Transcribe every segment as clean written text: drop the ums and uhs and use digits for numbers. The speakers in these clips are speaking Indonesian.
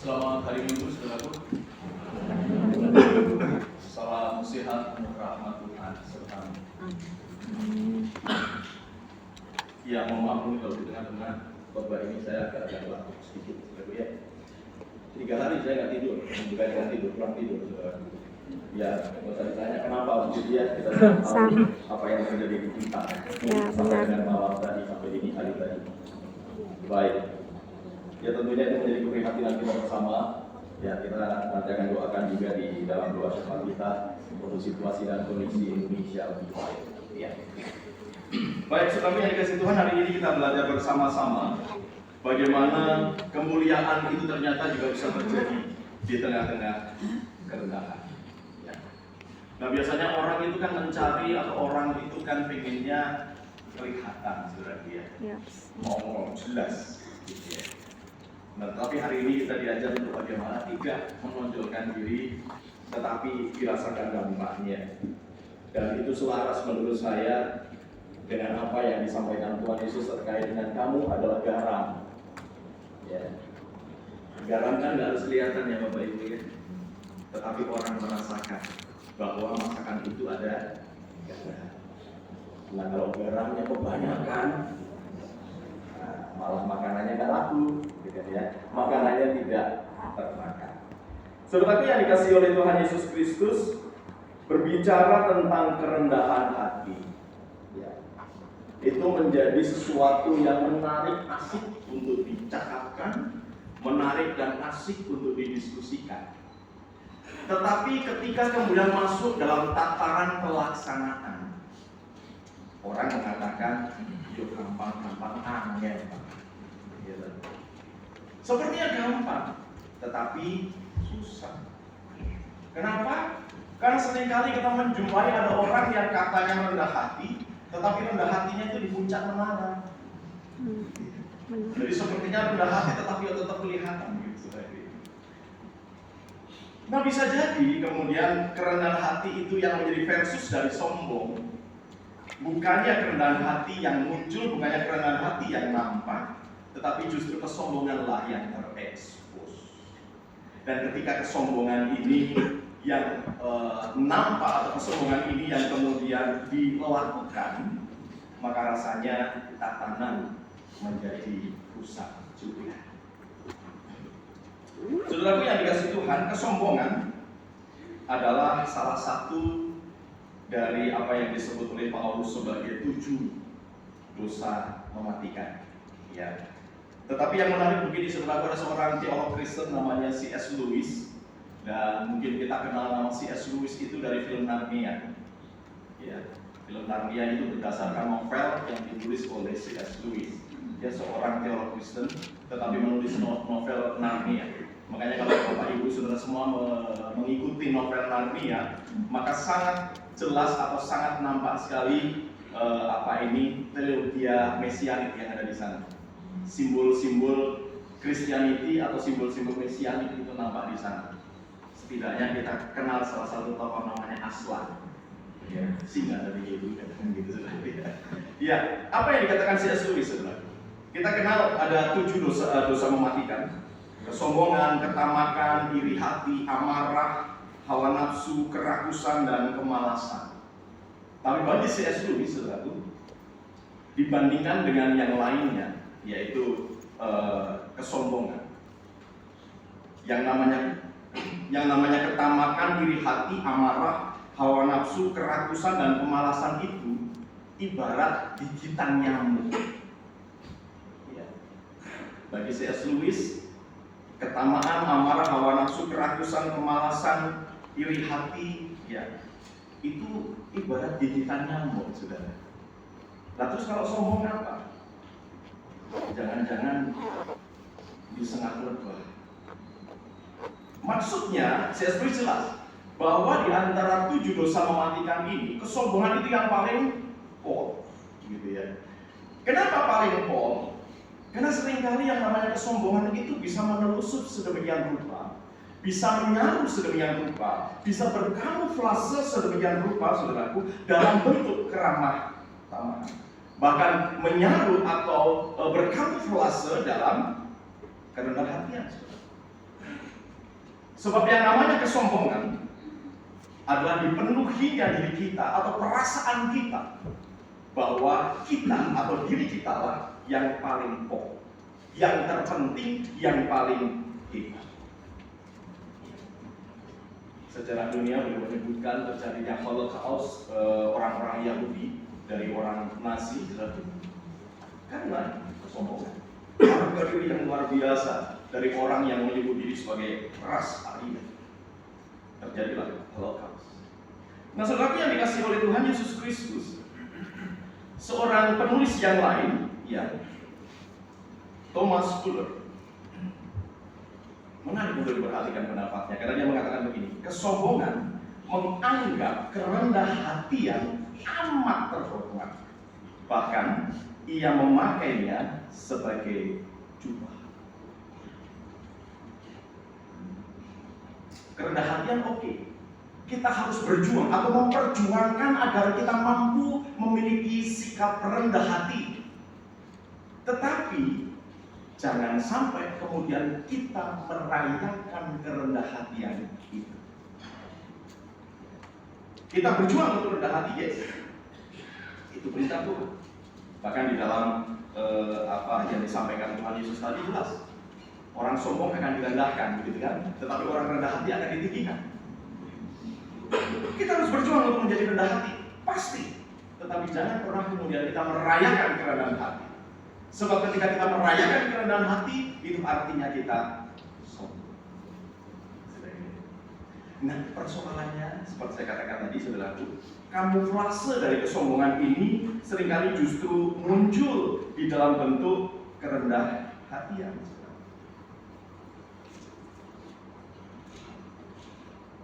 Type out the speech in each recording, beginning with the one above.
Selamat hari Minggu, saudaraku. Salam sehat, rahmat Tuhan sertamu. Ya, mohon maaf kalau di tengah-tengah khotbah ini saya agak batuk sedikit, saudaraku ya. 3 hari saya nggak tidur, bukan tidur, kurang tidur, saudaraku. Ya, kalau saya ditanya kenapa begitu ya, kita tahu apa yang terjadi di kita. Ya, sampai benar. dengan malam tadi, sampai dini hari tadi. Baik. Ya tentunya itu menjadi keprihatinan kita bersama. Ya kita nanti akan doakan juga di dalam doa syafaat kita untuk situasi dan kondisi Indonesia lebih baik. Ya. Baik, saudara yang dikasih Tuhan, hari ini kita belajar bersama-sama bagaimana kemuliaan itu ternyata juga bisa terjadi di tengah-tengah kerendahan. Ya. Nah biasanya orang itu kan mencari atau orang itu kan pengennya kelihatan, saudara ya. Mau jelas. Gitu ya. Nah, tapi hari ini kita diajar untuk bagaimana tidak menonjolkan diri, tetapi dirasakan dampaknya. Dan itu selaras menurut saya dengan apa yang disampaikan Tuhan Yesus terkait dengan kamu adalah garam. Ya. Garam kan nggak harus kelihatan ya Bapak Ibu ya, tetapi orang merasakan bahwa masakan itu ada garam. Nah kalau garamnya kebanyakan, malah makanannya nggak laku, gitu ya. Makanannya tidak termakan. Saudaraku yang dikasihi oleh Tuhan Yesus Kristus, berbicara tentang kerendahan hati, ya, itu menjadi sesuatu yang menarik, asik untuk dicakapkan, menarik dan asik untuk didiskusikan. Tetapi ketika kemudian masuk dalam tataran pelaksanaan, orang mengatakan, yuk gampang-gampang angin. Gitu. Sepertinya gampang, tetapi susah. Kenapa? Karena seringkali kita menjumpai ada orang yang katanya rendah hati, tetapi rendah hatinya itu di puncak menara. Jadi sepertinya rendah hati, tetapi tetap kelihatan. Gitu. Nah bisa jadi kemudian kerendahan hati itu yang menjadi versus dari sombong. Bukannya kerendahan hati yang muncul, bukannya kerendahan hati yang nampak, tetapi justru kesombonganlah yang terekspos. Dan ketika kesombongan ini yang nampak atau kesombongan ini yang kemudian dilakukan, maka rasanya tatanan menjadi rusak juga. Saudaraku yang dikasihi Tuhan, kesombongan adalah salah satu dari apa yang disebut oleh Paulus sebagai 7 dosa mematikan. Ya. Tetapi yang menarik begini, saudara, ada seorang teolog Kristen namanya C.S. Lewis, dan mungkin kita kenal nama C.S. Lewis itu dari film Narnia. Ya. Film Narnia itu berdasarkan novel yang ditulis oleh C.S. Lewis. Dia seorang teolog Kristen, tetapi menulis novel Narnia. Makanya kalau Bapak Ibu saudara semua mengikuti novel Narnia, maka sangat jelas atau sangat nampak sekali teologia mesianik yang ada di sana. Simbol-simbol Christianity atau simbol-simbol mesianik itu nampak di sana. Setidaknya kita kenal salah satu tokoh namanya Aslan. Ya, singa dari Yehu kan gitu saudara. Ya, apa yang dikatakan C.S. Lewis saudara? Kita kenal ada 7 dosa mematikan. Kesombongan, ketamakan, iri hati, amarah, hawa nafsu, kerakusan, dan kemalasan. Tapi bagi C.S. Lewis, saudaraku, dibandingkan dengan yang lainnya, yaitu kesombongan, yang namanya ketamakan, iri hati, amarah, hawa nafsu, kerakusan, dan kemalasan itu ibarat gigitan nyamuk. Ya. Bagi C.S. Lewis, ketamaan, amarah, hawa nafsu, kerakusan, kemalasan, iri hati, ya, itu ibarat gigitan nyamuk, saudara. Nah terus kalau sombong apa? Jangan-jangan disengat lebah. Maksudnya, C.S. Lewis jelas bahwa di antara 7 dosa mematikan ini, kesombongan itu yang paling pol, gitu ya. Kenapa paling pol? Karena seringkali yang namanya kesombongan itu bisa menelusup sedemikian rupa, bisa menyaruh sedemikian rupa, bisa berkamuflase sedemikian rupa, saudaraku, dalam bentuk keramah tamahan. Bahkan menyaruh atau berkamuflase dalam kerendahan hatian, saudara. Sebab yang namanya kesombongan adalah dipenuhinya diri kita atau perasaan kita bahwa kita atau diri kita lah yang paling pokok, yang terpenting, yang paling hebat. Sejarah dunia boleh menyebutkan terjadinya Holocaust orang-orang Yahudi dari orang Nazi karena kesombongan, harga diri yang luar biasa dari orang yang menyebut diri sebagai ras Arya. Terjadilah Holocaust. Nah, saudara yang dikasih oleh Tuhan Yesus Kristus, seorang penulis yang lain, ya, Thomas Fuller, menarik untuk diperhatikan pendapatnya karena dia mengatakan begini: kesombongan menganggap kerendah hatian amat terhormat, bahkan ia memakainya sebagai jubah. Kerendah hatian oke. Kita harus berjuang atau memperjuangkan agar kita mampu memiliki sikap rendah hati. Tetapi jangan sampai kemudian kita merayakan kerendah hatian itu. Kita berjuang untuk rendah hati, yes. Itu perintah Tuhan. Bahkan di dalam apa yang disampaikan Tuhan Yesus tadi jelas. Orang sombong akan direndahkan, begitu kan? Tetapi orang rendah hati akan ditinggikan. Kita harus berjuang untuk menjadi rendah hati, pasti. Tetapi jangan pernah kemudian kita merayakan kerendahan hati. Sebab ketika kita merayakan kerendahan hati, itu artinya kita sombong. Nah, persoalannya seperti saya katakan tadi, saudaraku, kamuflase dari kesombongan ini seringkali justru muncul di dalam bentuk kerendah hatian.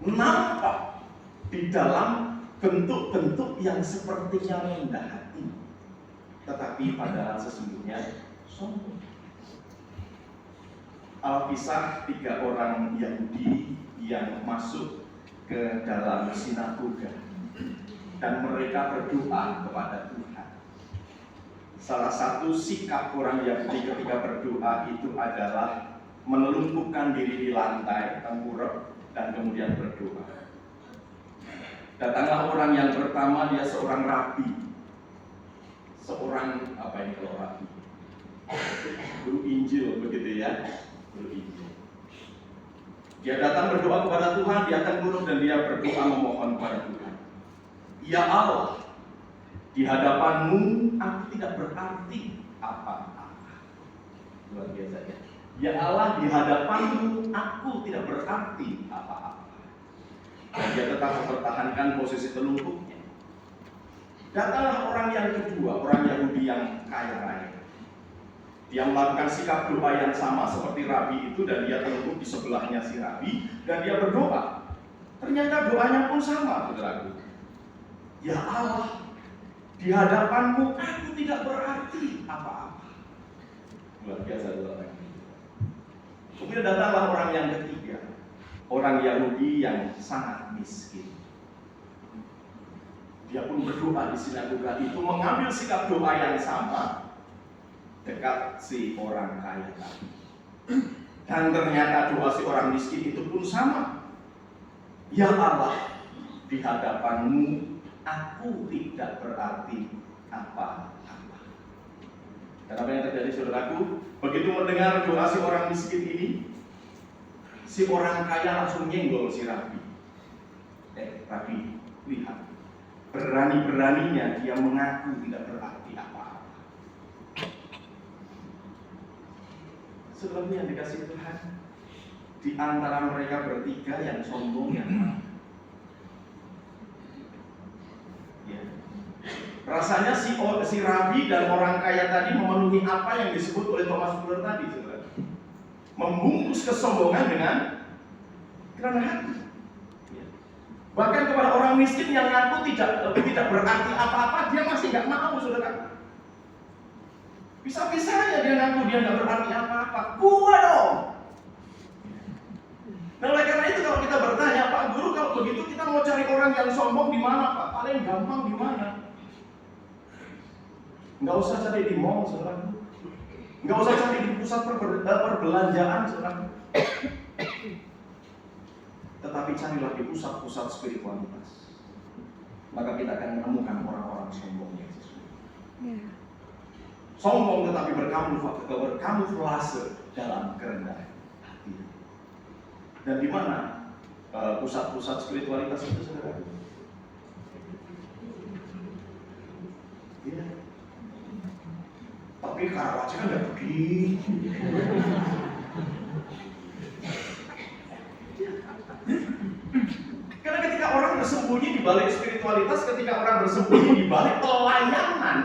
Nampak di dalam bentuk-bentuk yang sepertinya rendah hati, tetapi pada sesungguhnya sombong. Alkisah 3 orang Yahudi yang masuk ke dalam sinagoga dan mereka berdoa kepada Tuhan. Salah satu sikap orang Yahudi ketika berdoa itu adalah menelungkupkan diri di lantai, tengkurap, dan kemudian berdoa. Datanglah orang yang pertama, dia seorang rabi. Seorang, apa ini kalau rabi? Guru Injil, begitu ya. Guru Injil. Dia datang berdoa kepada Tuhan, dia tengkurap dan dia berdoa memohon kepada Tuhan. Ya Allah, di hadapan-Mu aku tidak berarti apa-apa. Luar biasa ya. Ya Allah, di hadapan-Mu aku tidak berarti apa-apa. Dan dia tetap mempertahankan posisi telungkupnya. Datanglah orang yang kedua, orang Yahudi yang kaya raya. Dia melakukan sikap doa yang sama seperti rabi itu, dan dia telungkup di sebelahnya si rabi, dan dia berdoa. Ternyata doanya pun sama, saudaraku. Ya Allah, di hadapan-Mu aku tidak berarti apa-apa. Luar biasa, saudara. Kemudian datanglah orang yang ketiga, orang Yahudi yang sangat miskin. Dia pun berdoa di sinagoga itu, mengambil sikap doa yang sama dekat si orang kaya tadi. Dan ternyata doa si orang miskin itu pun sama. Ya Allah, di hadapan-Mu aku tidak berarti apa-apa. Dan apa yang terjadi, saudaraku? Begitu mendengar doa si orang miskin ini, si orang kaya langsung nyenggol si rabi. Rabi, lihat, berani-beraninya dia mengaku tidak berarti apa-apa. Sebelumnya yang dikasih Tuhan, di antara mereka bertiga yang sombong yang mana? Ya. Rasanya si rabi dan orang kaya tadi memenuhi apa yang disebut oleh Thomas Fuller tadi, saudara. Membungkus kesombongan dengan kerendah hati. Ya. Bahkan kepada orang miskin yang ngaku tidak berarti apa-apa, dia masih nggak mau, saudara. Bisa-bisanya dia ngaku dia nggak berarti apa-apa. Gua dong. Nah, oleh karena itu kalau kita bertanya, Pak Guru, kalau begitu kita mau cari orang yang sombong di mana, Pak? Paling gampang di mana? Nggak usah cari di mall, saudara. Nggak usah cari di pusat perbelanjaan, saudara. tetapi carilah di pusat-pusat spiritualitas. Maka kita akan menemukan orang-orang sombong yang sesungguhnya. Sombong tetapi berkamuflase dalam kerendahan hati. Dan di mana pusat-pusat spiritualitas itu, saudara? Iya. Tapi Karawaci kan nggak begitu. Karena ketika orang bersembunyi di balik spiritualitas, ketika orang bersembunyi di balik pelayanan,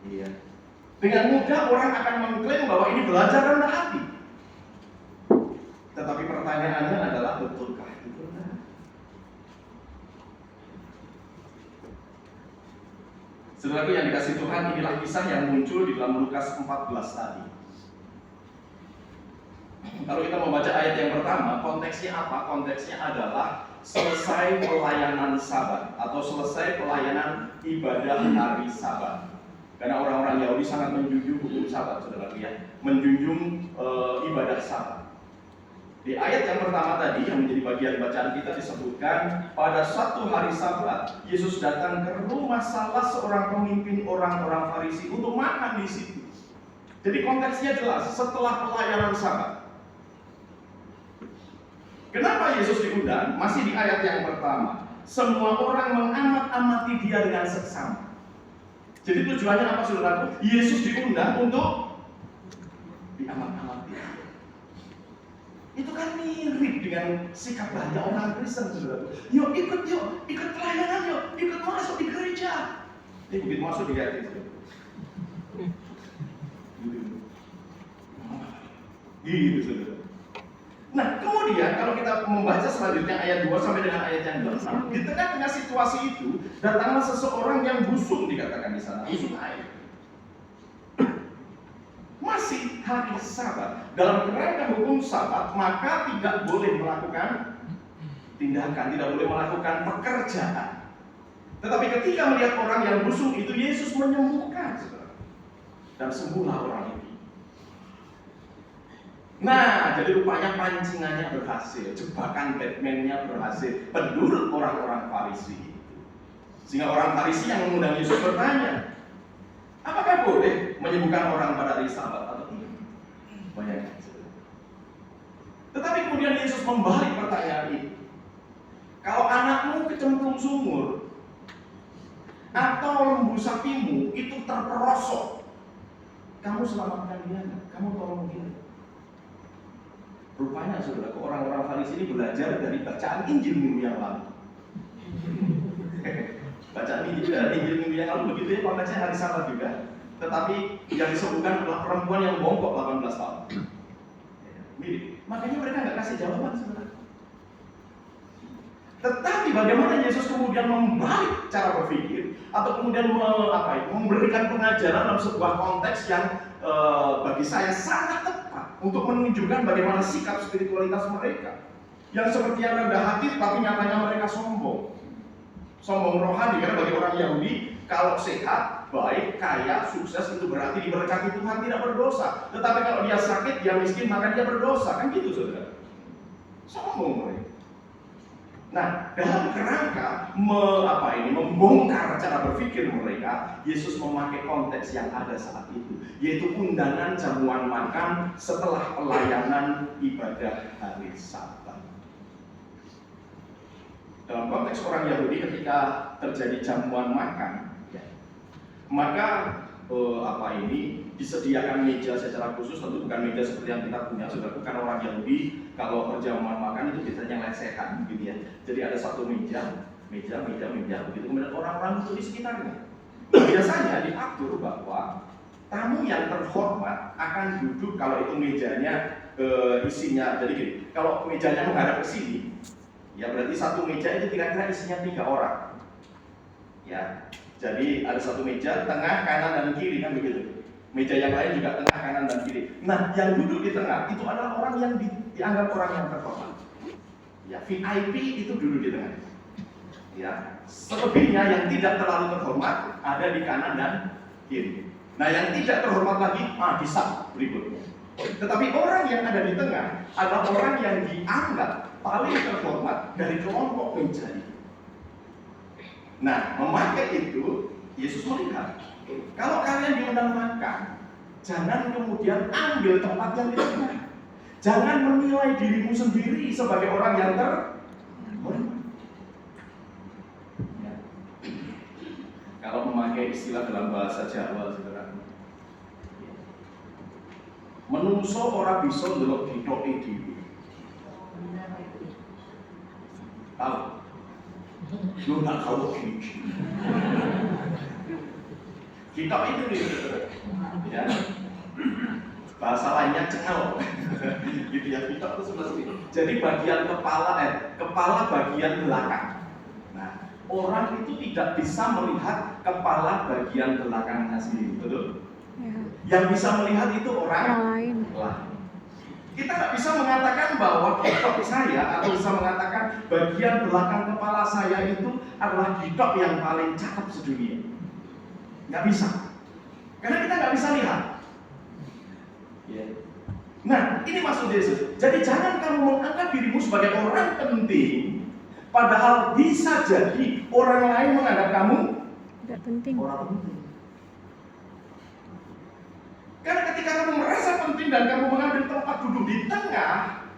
iya, dengan mudah orang akan mengklaim bahwa ini belajar rendah hati. Tetapi pertanyaannya adalah, betulkah itu benar? Saudaraku yang dikasih Tuhan, inilah kisah yang muncul di dalam Lukas 14 tadi. Kalau kita membaca ayat yang pertama, konteksnya apa? Konteksnya adalah selesai pelayanan Sabat atau selesai pelayanan ibadah hari Sabat. Karena orang-orang Yahudi sangat menjunjung hukum Sabat, saudara lihat, menjunjung ibadah Sabat. Di ayat yang pertama tadi yang menjadi bagian bacaan kita disebutkan, pada satu hari Sabat Yesus datang ke rumah salah seorang pemimpin orang-orang Farisi untuk makan di situ. Jadi konteksnya jelas, setelah pelayanan Sabat. Kenapa Yesus diundang? Masih di ayat yang pertama. Semua orang mengamat-amati dia dengan seksama. Jadi tujuannya apa, saudaraku? Yesus diundang untuk diamat-amati. Itu kan mirip dengan sikap banyak orang Kristen, saudaraku. Yuk ikut pelayanan, ikut masuk di gereja. Ini begitu masuk di hati, saudaraku. Gitu, saudara. Nah, kemudian kalau kita membaca selanjutnya ayat 2 sampai dengan ayat yang 6, di tengah-tengah situasi itu datanglah seseorang yang busuk, dikatakan di sana, busuk air. Masih hari Sabat, dalam kerangka hukum Sabat, maka tidak boleh melakukan tindakan, tidak boleh melakukan pekerjaan. Tetapi ketika melihat orang yang busuk itu, Yesus menyembuhkan, saudara. Dan sembuhlah orang itu. Nah, jadi rupanya pancingannya berhasil, jebakan Batman-nya berhasil, pendurut orang-orang Farisi. Sehingga orang Farisi yang mengundang Yesus bertanya, apakah boleh menyembuhkan orang pada hari Sabat atau tidak? Banyak. Tetapi kemudian Yesus membalik pertanyaan itu. Kalau anakmu kecemplung sumur atau lembu sapimu itu terperosok, kamu selamatkan dia, kamu tolong dia. Rupanya, saudara, orang-orang Farisi ini belajar dari bacaan Injil minggu yang lalu. Bacaan Injil minggu yang lalu begitu ya, konteksnya hari Sabat juga. Tetapi yang disebutkan adalah perempuan yang bongkok 18 tahun. Mirip. Makanya mereka nggak kasih jawaban, saudara. Tetapi bagaimana Yesus kemudian membalik cara berpikir atau kemudian memberikan pengajaran dalam sebuah konteks yang bagi saya sangat tepat untuk menunjukkan bagaimana sikap spiritualitas mereka yang sepertinya rendah hati tapi nyatanya mereka sombong rohani. Karena bagi orang Yahudi, kalau sehat, baik, kaya, sukses itu berarti diberkati Tuhan, tidak berdosa. Tetapi kalau dia sakit, dia miskin, maka dia berdosa. Kan gitu, saudara. Sombong mereka. Nah, dalam kerangka membongkar cara berpikir mereka, Yesus memakai konteks yang ada saat itu, yaitu undangan jamuan makan setelah pelayanan ibadah hari Sabat. Dalam konteks orang Yahudi, ketika terjadi jamuan makan, maka disediakan meja secara khusus, tentu bukan meja seperti yang kita punya, saudara. Karena orang Yahudi kalau perjamuan makan itu biasanya lesehan, gitu ya. Jadi ada satu meja, begitu kemudian orang-orang itu di sekitarnya. Biasanya diatur bahwa tamu yang terhormat akan duduk, kalau itu mejanya isinya, jadi gini, kalau mejanya menghadap ke sini, ya berarti satu meja itu kira-kira isinya 3 orang. Ya, jadi ada satu meja, tengah, kanan, dan kiri, kan begitu. Meja yang lain juga tengah, kanan, dan kiri. Nah, yang duduk di tengah itu adalah orang yang dianggap orang yang terhormat. Ya, VIP itu duduk di tengah. Ya, selebihnya yang tidak terlalu terhormat ada di kanan dan kiri. Nah, yang tidak terhormat lagi, di sub berikutnya. Tetapi orang yang ada di tengah adalah orang yang dianggap paling terhormat dari kelompok meja itu. Nah, memakai itu, Yesus melihat, kalau kalian diundang makan, jangan kemudian ambil tempat yang di tengah. Jangan menilai dirimu sendiri sebagai orang yang terhormat. Ya. Kalau memakai istilah dalam bahasa Jawa, saudara, menungso ora bisa ndelok ditoke dhewe. Tahu? Lu nggak tahu gini. Kitab itu nih, ya. Bahasa lainnya cengal, gitu ya. Kitab itu seperti ini. Jadi bagian kepala bagian belakang. Nah, orang itu tidak bisa melihat kepala bagian belakangnya sendiri, betul? Ya. Yang bisa melihat itu orang lain. Kita nggak bisa mengatakan bahwa gitok saya atau bisa mengatakan bagian belakang kepala saya itu adalah gitok yang paling cakep sedunia. Nggak bisa, karena kita nggak bisa lihat. Nah, ini maksud Yesus. Jadi jangan kamu menganggap dirimu sebagai orang penting, padahal bisa jadi orang lain menganggap kamu Tidak penting. orang penting. Karena ketika kamu merasa penting dan kamu mengambil tempat duduk di tengah,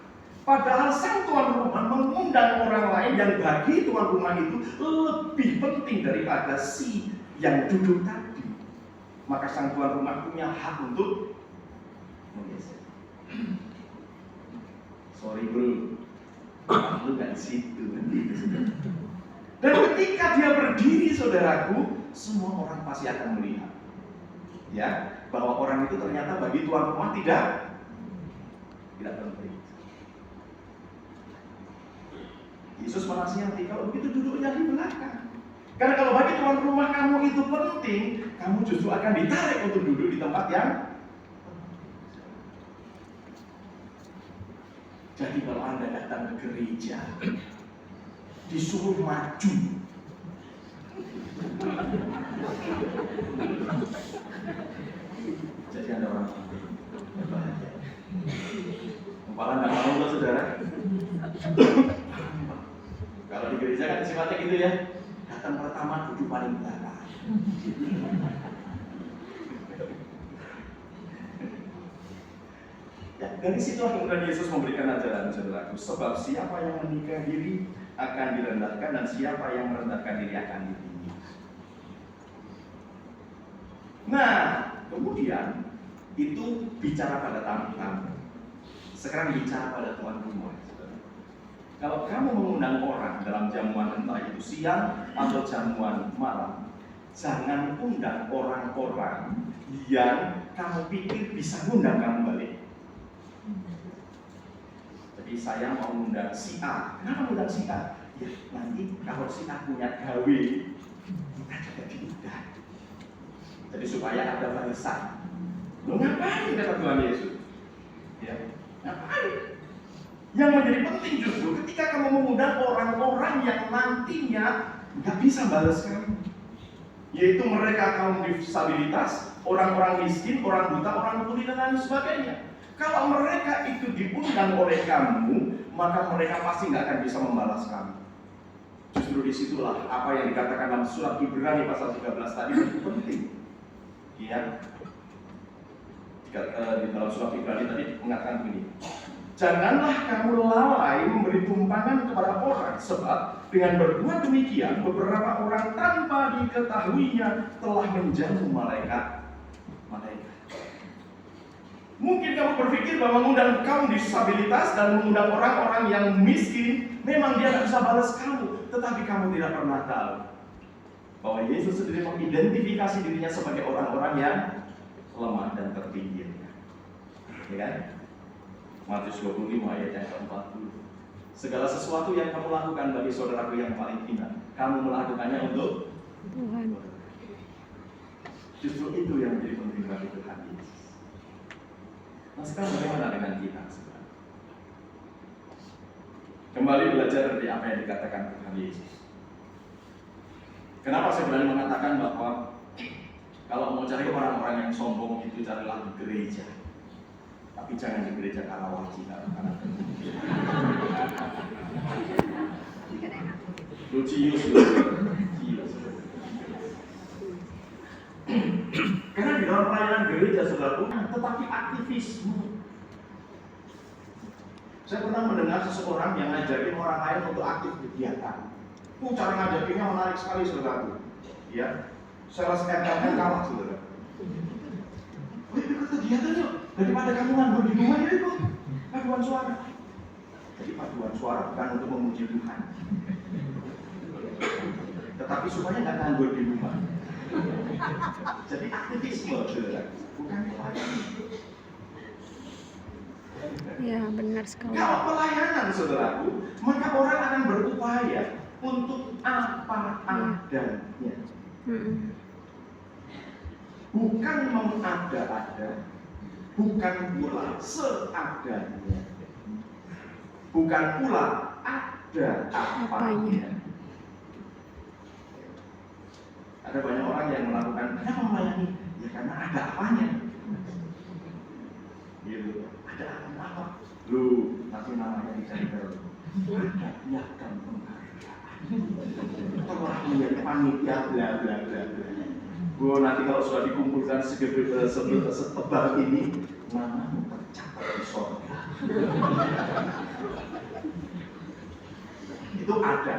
padahal sang tuan rumah mengundang orang lain yang bagi tuan rumah itu lebih penting daripada si yang duduk tadi, maka sang tuan rumah punya hak untuk menggeser. Sorry bro, lu nggak di situ. Dan ketika dia berdiri, saudaraku, semua orang pasti akan melihat, ya, bahwa orang itu ternyata bagi tuan rumah tidak penting. Yesus menasihati, kalau begitu duduknya di belakang. Karena kalau bagi tuan rumah kamu itu penting, kamu justru akan ditarik untuk duduk di tempat yang. Jadi kalau Anda datang ke gereja, disuruh maju, jadi Anda orang penting, berbahagia. Kepala nggak mau loh saudara. Kalau di gereja kan sifatnya gitu ya, datang pertama duduk paling belakang. Ya, dari situlah kemudian Yesus memberikan ajaran, saudaraku. Sebab siapa yang menikah diri akan direndahkan, dan siapa yang merendahkan diri akan ditinggikan. Nah, kemudian itu bicara pada tamu-tamu. Sekarang bicara pada tuan rumah. Kalau kamu mengundang orang dalam jamuan, entah itu siang atau jamuan malam, jangan undang orang-orang yang kamu pikir bisa undang kamu balik. Jadi saya mau undang si A. Kenapa undang si A? Ya nanti kalau si A punya gawe, kita juga diundang. Jadi supaya ada barisan. Lo ngapain kata Tuhan Yesus? Ya, ngapain? Yang menjadi penting justru ketika kamu mengundang orang-orang yang nantinya nggak bisa balas kamu, yaitu mereka kaum disabilitas, orang-orang miskin, orang buta, orang tuli, dan lain sebagainya. Kalau mereka itu diundang oleh kamu, maka mereka pasti nggak akan bisa membalas kamu. Justru disitulah apa yang dikatakan dalam surat Ibrani pasal 13 tadi itu penting. Ya, di dalam surat Ibrani tadi mengatakan begini. Janganlah kamu lalai memberi tumpangan kepada orang, sebab dengan berbuat demikian beberapa orang tanpa diketahuinya telah menjadi malaikat. Mungkin kamu berpikir bahwa mengundang kaum disabilitas dan mengundang orang-orang yang miskin, memang dia tidak bisa balas kamu, tetapi kamu tidak pernah tahu bahwa Yesus sendiri mengidentifikasi dirinya sebagai orang-orang yang lemah dan terpinggir. Ya kan? Matius 25 ayat yang ke-40. Segala sesuatu yang kamu lakukan bagi saudaraku yang paling hina, kamu melakukannya untuk Tuhan. Justru itu yang menjadi penting bagi Tuhan Yesus. Nah sekarang bagaimana dengan kita? Kembali belajar dari apa yang dikatakan Tuhan Yesus. Kenapa saya berani mengatakan bahwa kalau mau cari orang-orang yang sombong itu carilah di gereja. Tapi jangan di gereja Karawaci karena Lucius. Karena di dalam pelayanan gereja saudaraku, tetapi aktivisme. Saya pernah mendengar seseorang yang ngajakin orang lain untuk aktif kegiatan. Cara ngajakinnya menarik sekali saudaraku. Ya, sales MLM kalah saudara. Ikut kegiatan yuk, daripada kamu nganggur di rumah ya ikut paduan suara. Jadi paduan suara bukan untuk memuji Tuhan, tetapi supaya nggak nganggur di rumah. Jadi aktivisme saudara, bukan pelayanan. Ya, benar sekali. Kalau pelayanan saudaraku, maka orang akan berupaya untuk apa adanya. Bukan mengada-ada, bukan pula seadanya, bukan pula ada apanya. Ada banyak orang yang melakukan, kenapa melayani? Ya karena ada apanya. Gitu. Ada apa? Lu nanti namanya dicari terus. Ada piagam penghargaan. Telah menjadi panitia bla bla bla bla. Nanti kalau sudah dikumpulkan setebal ini, namamu tercatat di surga. Itu ada.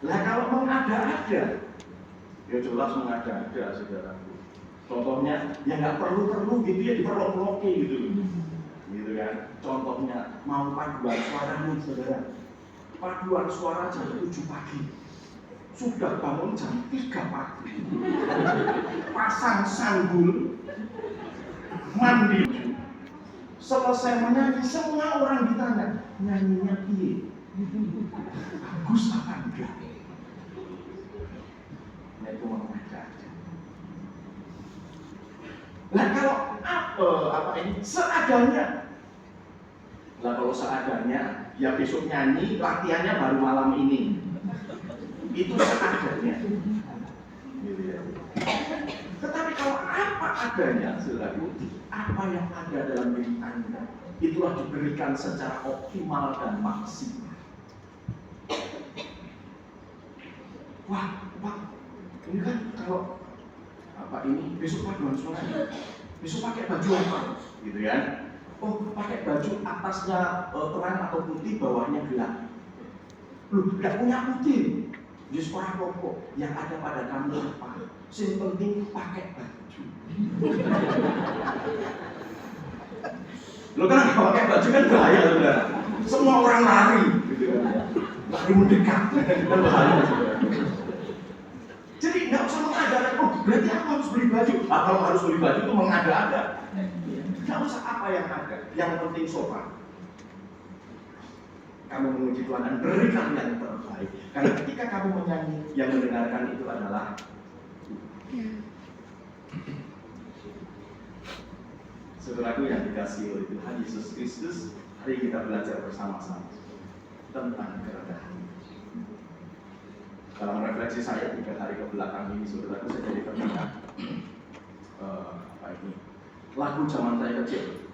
Lah kalau mengada-ada, ya jelas mengada-ada saudaraku. Contohnya, ya nggak perlu gitu ya diperlok-loki gitu kan. Contohnya mau paduan suara nih saudara, paduan suara jam 7 pagi. Sudah bangun jam 3 pagi, pasang sanggul, mandi, selesai menyanyi, semua orang ditanya, nyanyinya piye? Bagus apa enggak? Nah itu mengada. Nah kalau apa ini seadanya, lah kalau seadanya, ya besok nyanyi, latihannya baru malam ini. Itu seadanya. Tetapi kalau apa adanya, saudaraku, apa yang ada dalam diri Anda, itulah diberikan secara optimal dan maksimal. Wah, Pak, ini kan kalau apa ini besok paduan suara, besok pakai baju apa, gitu kan? Oh, pakai baju atasnya terang atau putih, bawahnya gelap. Lu nggak punya putih. Di sekolah pokok yang ada pada kamu apa? Yang penting pakai baju. Lo kan kalau pakai baju kan bahaya saudara. Semua orang lari, gitu kan? Lari mendekat, kan bahaya saudara. Jadi nggak usah mengada-ada. Oh, berarti aku harus beli baju. Kalau harus beli baju itu mengada-ada. Nggak usah apa yang ada. Yang penting sopan. Kamu memuji Tuhan dan berikan yang terbaik. Karena ketika kamu menyanyi, yang mendengarkan itu adalah saudaraku yang dikasihi oleh Tuhan Yesus Kristus. Hari kita belajar bersama-sama tentang kerendahan. Dalam refleksi saya 3 hari ke belakang ini, saudaraku, saya jadi teringat lagu zaman saya kecil.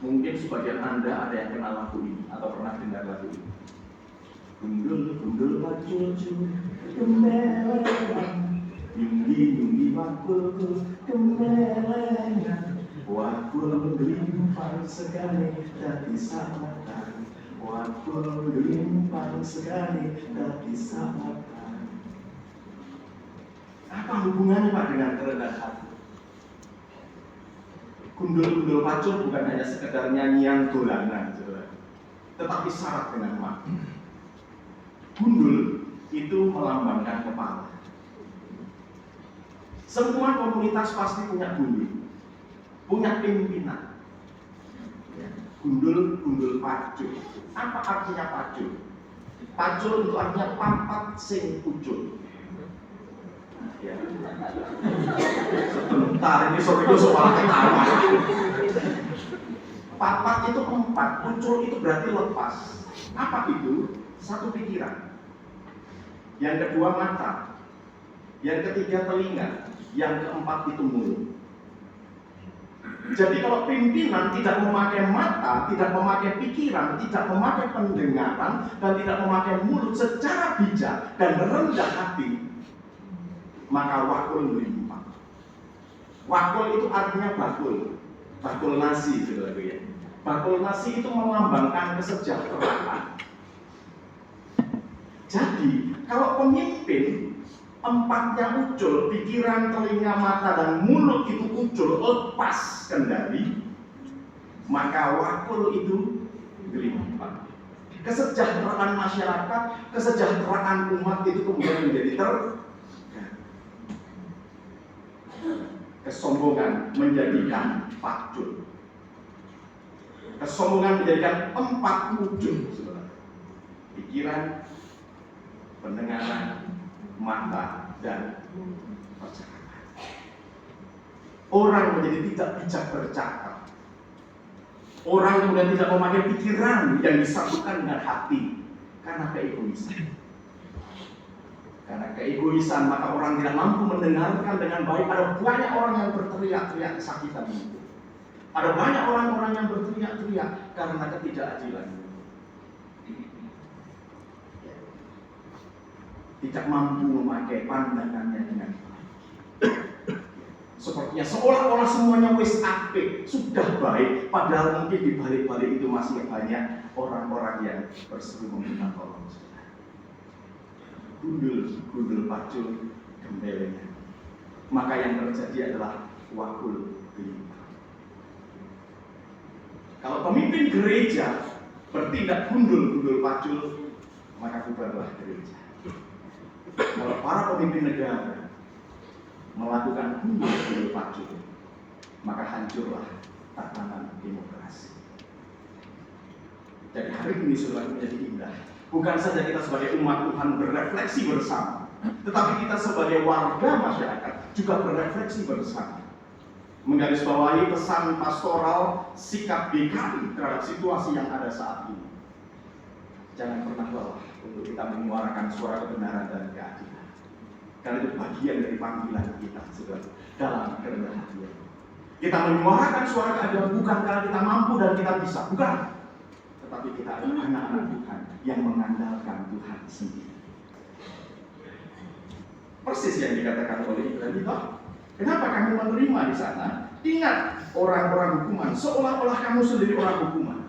Mungkin sebagian Anda ada yang kenal lagu ini atau pernah dengar lagu ini. Gundul bacul kemelengan, nyunggi bakul kemelengan, wakul gelimpang sekali tapi samatan, wakul gelimpang sekali tapi samatan. Apa hubungannya Pak dengan kerendahan? Gundul-gundul pacul bukan hanya sekedar nyanyian dolanan, tetapi syarat dengan makna. Gundul itu melambangkan kepala. Semua komunitas pasti punya gundul, punya pimpinan. Gundul pacul. Apa artinya pacul? Pacul itu artinya pampat sing ucul. Ya. Sebentar ini sorry soal ketawa. Papat itu 4, ucul itu berarti lepas. Apa itu? Satu pikiran. Yang kedua mata. Yang ketiga telinga. Yang keempat itu mulut. Jadi kalau pimpinan tidak memakai mata, tidak memakai pikiran, tidak memakai pendengaran, dan tidak memakai mulut secara bijak dan rendah hati, maka wakul melimpah. Wakul itu artinya bakul, bakul nasi, saudara ya. Bakul nasi itu melambangkan kesejahteraan. Jadi kalau pemimpin empatnya ucul, pikiran, telinga, mata, dan mulut itu ucul, lepas kendali, maka wakul itu gelimpang. Kesejahteraan masyarakat, kesejahteraan umat itu kemudian menjadi kesombongan menjadikan pacul. Kesombongan menjadikan empat ujung, pikiran, pendengaran, mata, dan percakapan. Orang menjadi tidak bijak bercakap. Orang kemudian tidak memakai pikiran yang disatukan dengan hati karena keegoisan. Karena keegoisan, maka orang tidak mampu mendengarkan dengan baik. Ada banyak orang yang berteriak-teriak kesakitan itu. Ada banyak orang-orang yang berteriak-teriak karena ketidakadilan. Tidak mampu memakai pandangannya dengan baik. Sepertinya seolah-olah semuanya wis apik, sudah baik, padahal mungkin di balik-balik itu masih banyak orang-orang yang berseru meminta tolong. Gundul pacul gembelengan. Maka yang terjadi adalah wakul gelimpang. Kalau pemimpin gereja bertindak gundul pacul, maka bubarlah gereja. Kalau para pemimpin negara melakukan gundul pacul, maka hancurlah tatanan demokrasi. Jadi hari ini saudara menjadi indah. Bukan saja kita sebagai umat Tuhan berefleksi bersama, tetapi kita sebagai warga masyarakat juga berefleksi bersama. Menggarisbawahi pesan pastoral sikap GKI terhadap situasi yang ada saat ini. Jangan pernah lelah untuk kita menyuarakan suara kebenaran dan keadilan. Karena itu bagian dari panggilan kita, saudara, dalam kerendahan hati. Kita menyuarakan suara keadilan bukan karena kita mampu dan kita bisa, bukan. Tetapi kita adalah anak-anak Tuhan yang mengandalkan Tuhan sendiri. Persis yang dikatakan oleh Ibrani, kenapa kamu menerima di sana? Ingat orang-orang hukuman, seolah-olah kamu sendiri orang hukuman.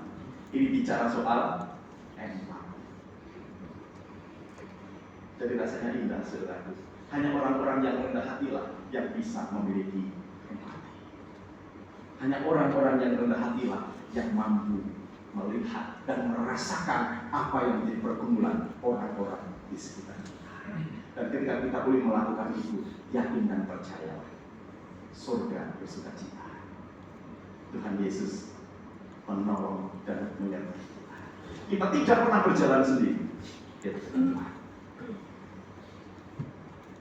Ini bicara soal empati. Jadi rasanya indah, saudara. Hanya orang-orang yang rendah hatilah yang bisa memiliki empati. Hanya orang-orang yang rendah hatilah yang mampu melihat dan merasakan apa yang menjadi pergumulan orang-orang di sekitar kita. Dan ketika kita boleh melakukan itu, yakin dan percayalah, surga bersukacita. Tuhan Yesus menolong dan menyertai kita. Kita tidak pernah berjalan sendiri.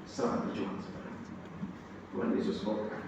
Selamat berjuang, saudara. Tuhan Yesus berkati.